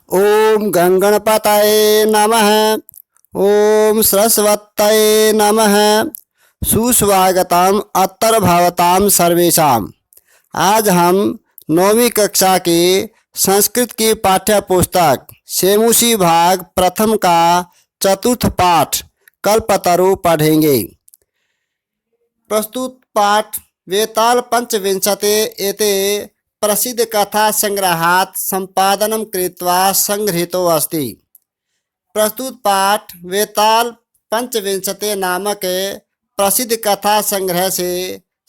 ओम गंगणपतये नमः। ओम सरस्वतये नमः। सुस्वागतम अत्र भवताम सर्वेषाम। आज हम 9वीं कक्षा की संस्कृत की पाठ्य पुस्तक सेमुसी भाग प्रथम का चतुर्थ पाठ कल्पतरु पढ़ेंगे। प्रस्तुत पाठ वेताल पंचविंशते एते प्रसिद्ध कथा संग्रहात् संपादनं कृत्वा संगृहीतो अस्ति। प्रस्तुत पाठ वेताल पंचविंशते नामक प्रसिद्ध कथा संग्रह से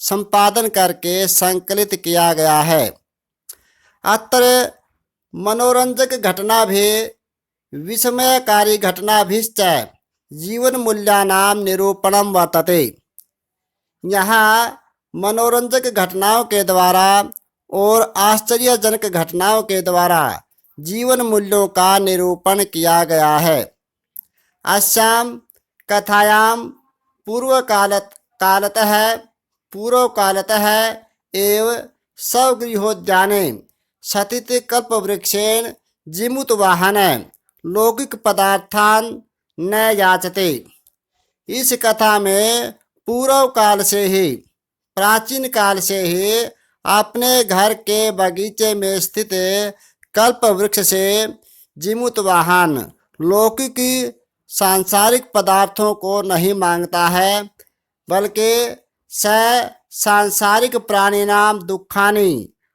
संपादन करके संकलित किया गया है। अत्र मनोरंजक घटना भी विस्मयकारी घटनाभिश्च जीवन मूल्यानां निरूपणं वर्तते। यहाँ मनोरंजक घटनाओं के द्वारा और आश्चर्यजनक घटनाओं के द्वारा जीवन मूल्यों का निरूपण किया गया है। अस्यां कथायां पूर्वकालतः एव स्वगृहोद्याने सतित कल्पवृक्षेण जीमूतवाहन लौकिक पदार्थान् न याचते। इस कथा में पूर्व काल से ही, प्राचीन काल से ही अपने घर के बगीचे में स्थित कल्प वृक्ष से जीमूतवाहन लौकिक सांसारिक पदार्थों को नहीं मांगता है, बल्कि स सांसारिक प्राणिनां दुखानि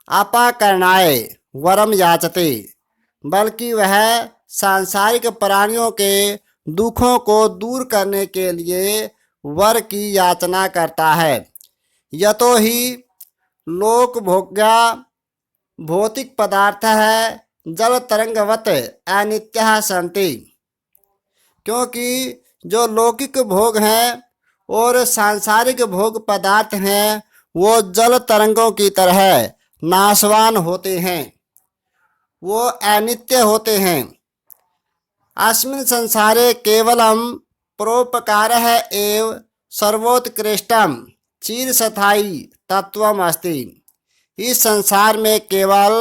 अपाकरणाय वरम याचते, बल्कि वह सांसारिक प्राणियों के दुखों को दूर करने के लिए वर की याचना करता है। यतो ही लोक भोग्या भौतिक पदार्थ है जल तरंगवत अनित्य संति, क्योंकि जो लौकिक भोग हैं और सांसारिक भोग पदार्थ हैं वो जल तरंगों की तरह नाशवान होते हैं, वो अनित्य होते हैं। अस्मिन् संसारे केवलम परोपकारः एव सर्वोत्कृष्टम चिरस्थायी तत्वम अस्ति। इस संसार में केवल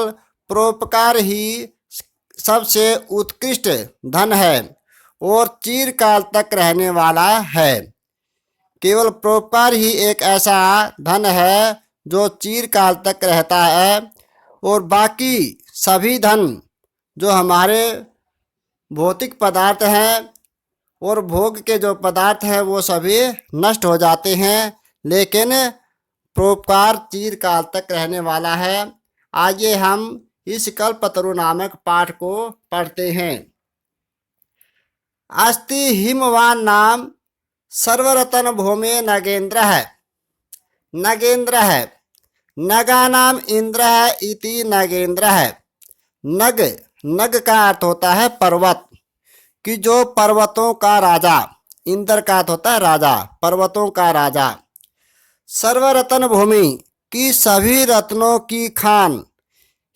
परोपकार ही सबसे उत्कृष्ट धन है और चिरकाल तक रहने वाला है। केवल परोपकार ही एक ऐसा धन है जो चिरकाल तक रहता है, और बाकी सभी धन जो हमारे भौतिक पदार्थ हैं और भोग के जो पदार्थ हैं वो सभी नष्ट हो जाते हैं, लेकिन परोपकार चिरकाल तक रहने वाला है। आइए हम इस कल्पतरु नामक पाठ को पढ़ते हैं। अस्ति हिमवान नाम सर्वरतन भूमि नगेंद्र है। नगेंद्र है नगानाम इंद्र है इति नगेंद्र है। नग नग का अर्थ होता है पर्वत, कि जो पर्वतों का राजा, इंद्र का अर्थ होता है राजा, पर्वतों का राजा। सर्वरत्न भूमि की सभी रत्नों की खान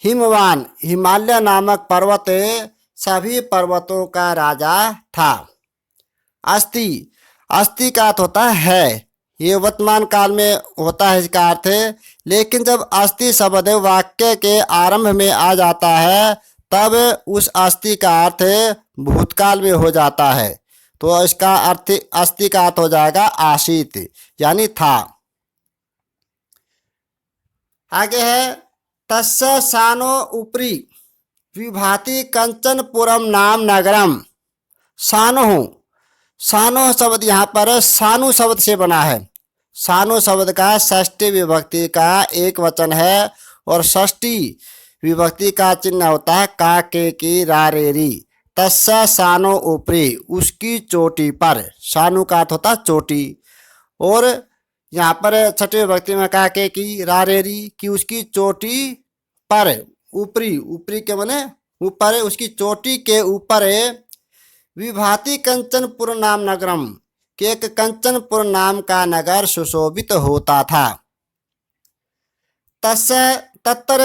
हिमवान हिमालय नामक पर्वत सभी पर्वतों का राजा था। अस्ति अस्ति का अर्थ होता है, ये वर्तमान काल में होता है इसका अर्थ, लेकिन जब अस्ति शब्द वाक्य के आरंभ में आ जाता है तब उस अस्ति का अर्थ भूतकाल में हो जाता है, तो इसका अर्थ अस्ति का अर्थ हो जाएगा आसीत, यानी था। आगे है तस्य सानो उपरि विभाति कंचनपुरम नाम नगरम। सानो सानो शब्द यहाँ पर सानु शब्द से बना है। सानु शब्द का षष्ठी विभक्ति का एक वचन है और षष्ठी विभक्ति का चिन्ह होता है का के की रा रे री। तस्य सानो उपरि उसकी चोटी पर, सानु का अर्थ होता है चोटी, और यहाँ पर छठी विभक्ति में का के की रा रे री कि उसकी चोटी पर, ऊपरी ऊपरी के माने ऊपर, उसकी चोटी के ऊपर विभाति कंचनपुर नाम नगरम, कि एक कंचनपुर नाम का नगर सुशोभित होता था। तत्र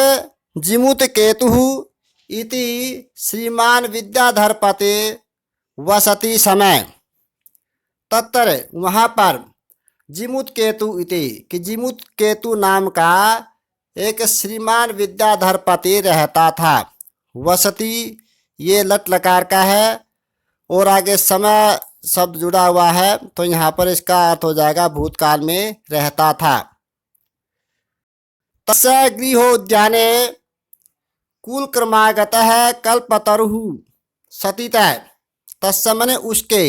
जीमूत केतु इति श्रीमान विद्याधरपते वसति समय। तत्र वहाँ पर जीमूत केतु इति कि जीमूत केतु नाम का एक श्रीमान विद्याधरपति रहता था। वसति ये लट लकार का है और आगे समय शब्द जुड़ा हुआ है, तो यहाँ पर इसका अर्थ हो जाएगा भूतकाल में रहता था। तस्य गृहोद्याने कुलक्रमागतः कल्पतरुः सतीतः। तस्य माने उसके,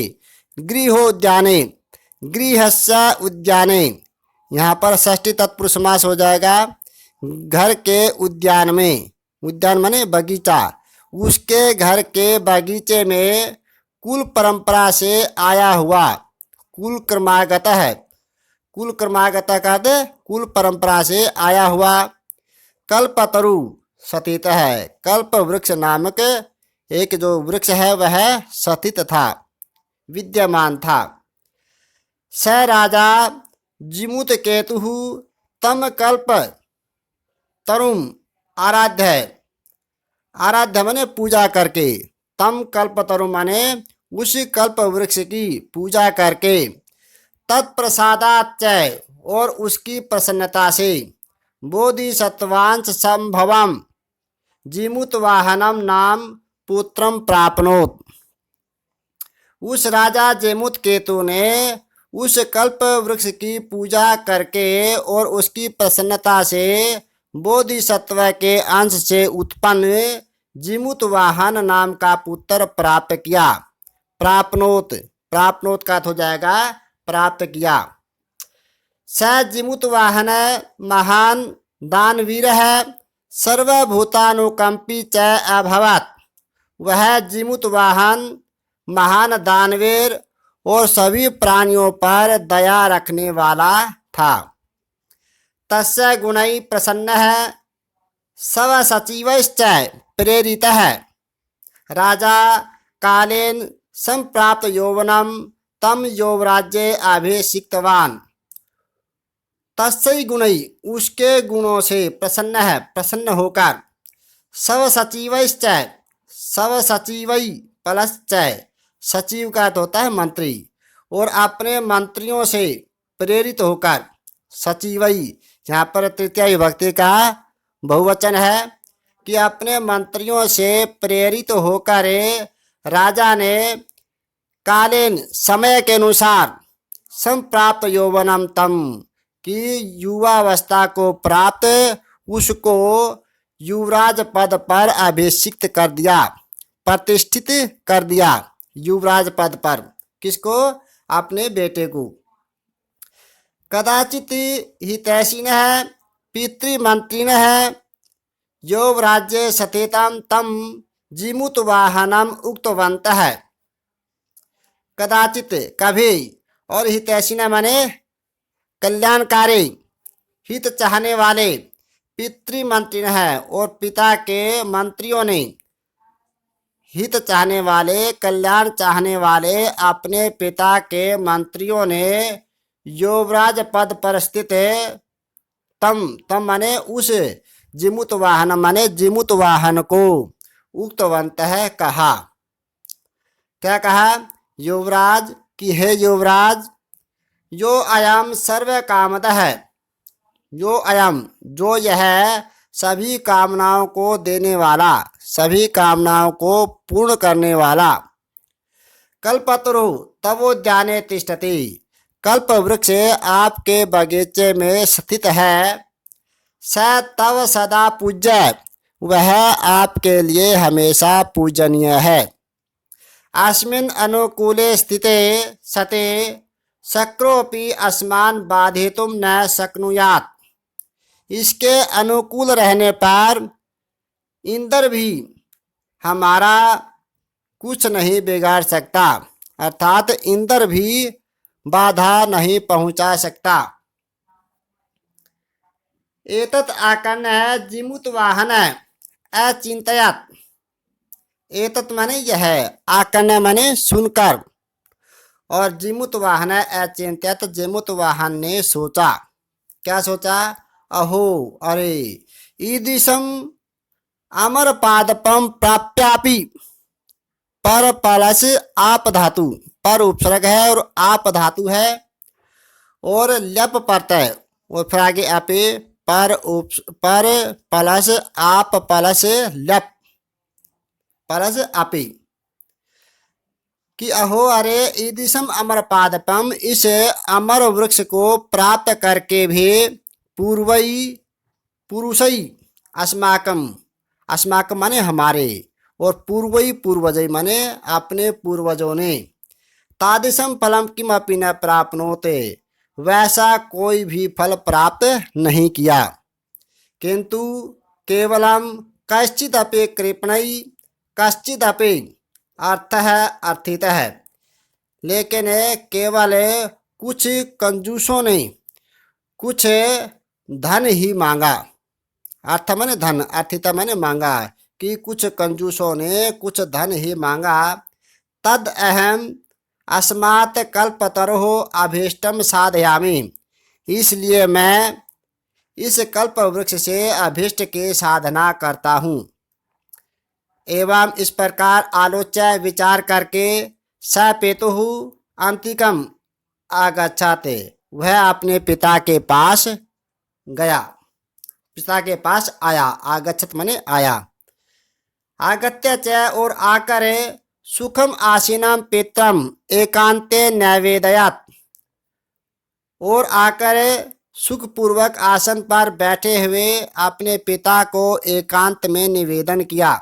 गृहोद्याने, गृहस्य उद्याने, यहाँ पर षष्ठी तत्पुरुष समास हो जाएगा। घर के उद्यान में, उद्यान माने बगीचा, उसके घर के बगीचे में कुल परंपरा से आया हुआ, कुल क्रमागत है, कुल क्रमागत कहते कुल परंपरा से आया हुआ। कल्पतरु सतीत है, कल्प वृक्ष नामक एक जो वृक्ष है वह सतीत था, विद्यमान था। स राजा जिमुत केतु तम कल्प तरुम आराध्य है, आराध्य माने पूजा करके, तम कल्पतरु माने उस कल्प वृक्ष की पूजा करके, तत्प्रसादाच्च और उसकी प्रसन्नता से, बोधिसत्वांश संभवम जीमुत वाहनम नाम पुत्रम प्राप्नोत। उस राजा जेमुत केतु ने उस कल्प वृक्ष की पूजा करके और उसकी प्रसन्नता से बोधिसत्व के अंश से उत्पन्न जिमुत वाहन नाम का पुत्र प्राप्त किया। प्राप्नोत, प्राप्नोत का हो जाएगा प्राप्त किया। स जिमुत वाहन महान दानवीर है, सर्वभूतानुकंपी च अभवत। वह जिमुत वाहन महान दानवीर और सभी प्राणियों पर दया रखने वाला था। तस्य गुणै प्रसन्न है, सब सचिवश्च प्रेरित है। राजा कालेन संप्राप्त यौवनम तम यौवराज्ये अभिषिक्तवान। तस्य गुणै उसके गुणों से प्रसन्न है, प्रसन्न होकर। सब सचिवश्च, सब सचिवई प्लस सचिव का तो होता है मंत्री, और अपने मंत्रियों से प्रेरित होकर, सचिवई यहाँ पर तृतीया विभक्ति का बहुवचन है कि अपने मंत्रियों से प्रेरित होकर राजा ने कालीन समय के अनुसार संप्राप्त यौवनम तम की युवावस्था को प्राप्त उसको युवराज पद पर अभिषिक्त कर दिया, प्रतिष्ठित कर दिया युवराज पद पर। किसको? अपने बेटे को। कदाचित हितैषिणः पितृमंत्रिणः यौवराज्ये सतेतां तम जिमुत वाहनम उक्तवन्तः। कदाचित कभी, और हितैषिणः माने कल्याणकारी, हित चाहने वाले, पितृमंत्री है और पिता के मंत्रियों ने, हित चाहने वाले, कल्याण चाहने वाले अपने पिता के मंत्रियों ने युवराज पद पर स्थित तम, तम माने उस, जिमुत वाहन माने जिमुत वाहन को, उक्तवंत है कहा। क्या कहा? युवराज कि हे युवराज, यो अयम सर्व कामदः है, यो अयम जो यह सभी कामनाओं को देने वाला, सभी कामनाओं को पूर्ण करने वाला। कल्पतरु तवोद्याने तिष्ठति, कल्प वृक्ष आपके बगीचे में स्थित है। स तव सदा पूज्य, वह आपके लिए हमेशा पूजनीय है। अस्मिन् अनुकूले स्थिते सते शक्रोपि अस्मान् बाधितुं न शक्नुयात्। इसके अनुकूल रहने पर इंद्र भी हमारा कुछ नहीं बिगाड़ सकता, अर्थात इंद्र भी बाधा नहीं पहुंचा सकता। एतत् आकर्ण्य जिमुत वाहन अचिंतयत्। एतत् माने यह, आकर्ण्य माने सुनकर, और जिमुत वाहन अचिंत्यत, जिमुत वाहन ने सोचा। क्या सोचा? अहो, अरे, ईदृशम अमर पादपम प्राप्यापि, पर प्लस आप धातु, पर उपसर्ग है और आप धातु है और लप प्रत्यय, और फिर आगे आपे पर प्लस आप प्लस लप, प्लस अपि कि अहो अरे ईदृशम अमर पादपम, इस अमर वृक्ष को प्राप्त करके भी पूर्वई पुरुषई अस्माकम, अस्माकम माने हमारे, और पूर्वई पूर्वजई माने अपने पूर्वजों ने, तादृशम फलम किमपि न प्राप्नोते, वैसा कोई भी फल प्राप्त नहीं किया, किंतु केवलम कश्चित अपि कृपणई, कश्चित अपि अर्थ है अर्थित है, लेकिन केवल कुछ कंजूसों ने कुछ धन ही मांगा, अर्थ माने धन, अर्थिता माने मांगा, कि कुछ कंजूसों ने कुछ धन ही मांगा। तद अहम अस्मात् कल्पतरोः अभीष्टम साधयामि, इसलिए मैं इस कल्प वृक्ष से अभीष्ट की साधना करता हूँ। एवं इस प्रकार आलोच्य विचार करके स पितुः अंतिकम आगच्छते, वह अपने पिता के पास गया, पिता के पास आया, आगच्छत माने आया। आगत्य च, और आकर सुखम आसीनम पित्रम एकांते नैवेदयात, और आकर सुखपूर्वक आसन पर बैठे हुए अपने पिता को एकांत में निवेदन किया।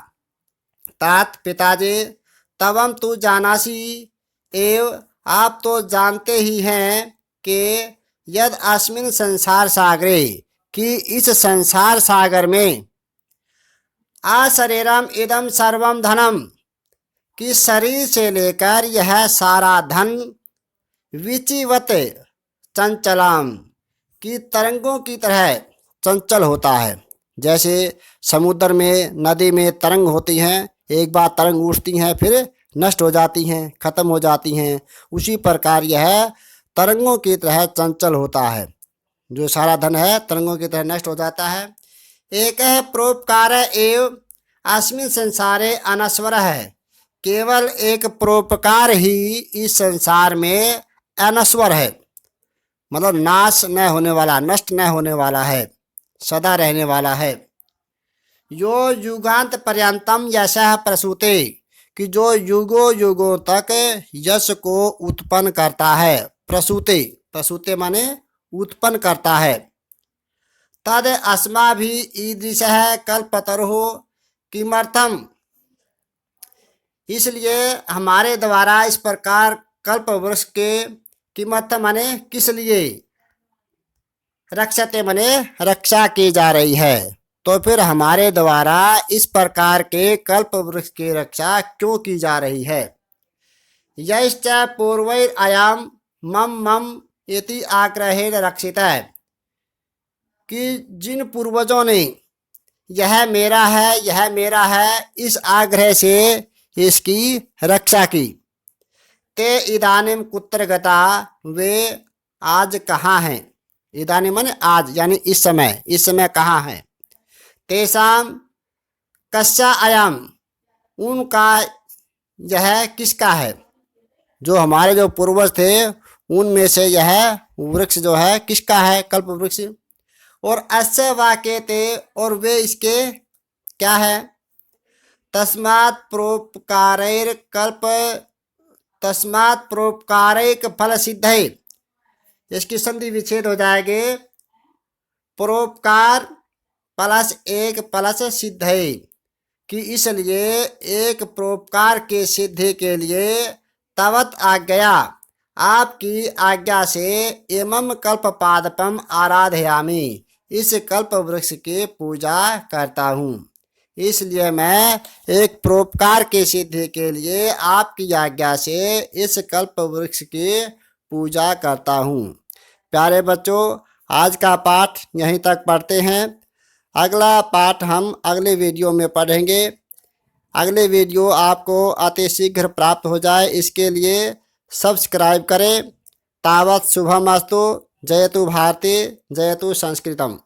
तात पिताजी तवम तू जानासी, एव आप तो जानते ही हैं कि यद अस्मिन संसार सागरे, कि इस संसार सागर में अशरीरम इदम सर्वम धनम, कि शरीर से लेकर यह सारा धन विचिवत चंचलाम, की तरंगों की तरह चंचल होता है। जैसे समुद्र में नदी में तरंग होती हैं, एक बार तरंग उठती हैं फिर नष्ट हो जाती हैं, खत्म हो जाती हैं, उसी प्रकार यह तरंगों की तरह चंचल होता है। जो सारा धन है तरंगों की तरह नष्ट हो जाता है। एक है परोपकार एवं अस्मिन संसारे अनश्वर है, केवल एक परोपकार ही इस संसार में अनश्वर है, मतलब नाश न होने वाला, नष्ट न होने वाला है, सदा रहने वाला है। यो युगांत पर्यंतम यशः प्रसूते, कि जो युगों युगों तक यश को उत्पन्न करता है। प्रसूते, प्रसूते माने उत्पन्न करता है। तद अस्माभि ईदृशः कल्पतरुः किमर्थम, इसलिए हमारे द्वारा इस प्रकार कल्प वृक्ष के किमर्थम माने किस लिए, रक्षते माने रक्षा की जा रही है, तो फिर हमारे द्वारा इस प्रकार के कल्प वृक्ष की रक्षा क्यों की जा रही है। यश्च पूर्वैर अयम मम मम इति आग्रहेण रक्षित है, कि जिन पूर्वजों ने यह मेरा है, यह मेरा है, इस आग्रह से इसकी रक्षा की। ते इदानीम कुत्र गता, वे आज कहाँ हैं, इदानीम माने आज, यानी इस समय कहाँ हैं। तेषाम कस्या अयम, उनका यह किसका है, जो हमारे जो पूर्वज थे उनमें से यह वृक्ष जो है किसका है, कल्प वृक्ष। और अस्य वाक्य ते, और वे इसके क्या है, तस्मात् परोपकारैर कल्प, तस्मात् परोपकारैक फल सिद्धै, इसकी संधि विच्छेद हो जाएगी, परोपकार प्लस एक प्लस सिद्धै, कि इसलिए एक परोपकार के सिद्धि के लिए तवत आज्ञया, आपकी आज्ञा से एवं कल्प पादपम आराधयामि, इस कल्प वृक्ष की पूजा करता हूँ। इसलिए मैं एक परोपकार की सिद्धि के लिए आपकी आज्ञा से इस कल्प वृक्ष की पूजा करता हूँ। प्यारे बच्चों, आज का पाठ यहीं तक पढ़ते हैं। अगला पाठ हम अगले वीडियो में पढ़ेंगे। अगले वीडियो आपको अति शीघ्र प्राप्त हो जाए, इसके लिए सब्सक्राइब करें। तावत् शुभमस्तु। जयतु भारती, जयतु संस्कृतम।